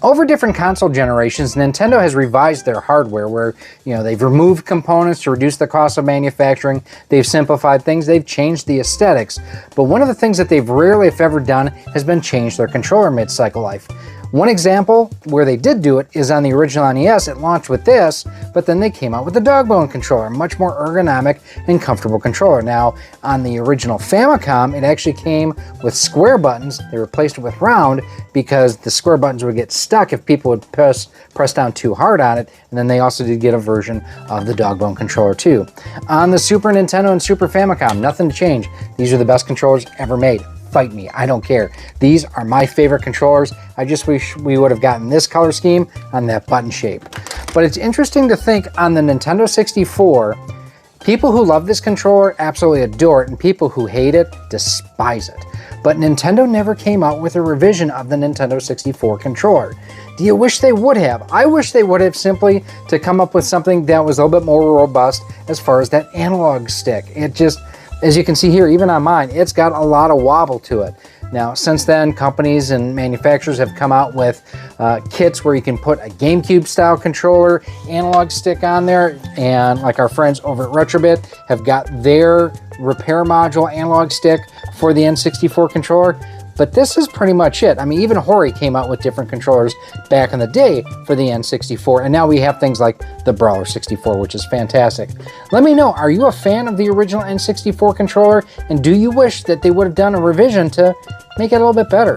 Over different console generations, Nintendo has revised their hardware where, they've removed components to reduce the cost of manufacturing, they've simplified things, they've changed the aesthetics. But one of the things that they've rarely, if ever, done has been change their controller mid-cycle life. One example where they did do it is on the original NES. It launched with this, but then they came out with the Dogbone controller, a much more ergonomic and comfortable controller. Now, on the original Famicom, it actually came with square buttons. They replaced it with round because the square buttons would get stuck if people would press down too hard on it. And then they also did get a version of the Dogbone controller too. On the Super Nintendo and Super Famicom, nothing to change. These are the best controllers ever made. Fight me, I don't care. These are my favorite controllers. I just wish we would have gotten this color scheme on that button shape. But it's interesting to think on the Nintendo 64, people who love this controller absolutely adore it, and people who hate it despise it. But Nintendo never came out with a revision of the Nintendo 64 controller. Do you wish they would have? I wish they would have, simply to come up with something that was a little bit more robust as far as that analog stick. It just, as you can see here, even on mine, it's got a lot of wobble to it. Now, since then, companies and manufacturers have come out with kits where you can put a GameCube style controller analog stick on there, and like our friends over at Retrobit have got their repair module analog stick for the N64 controller. But this is pretty much it. I mean, even Hori came out with different controllers back in the day for the N64, and now we have things like the Brawler 64, which is fantastic. Let me know, are you a fan of the original N64 controller, and do you wish that they would have done a revision to make it a little bit better?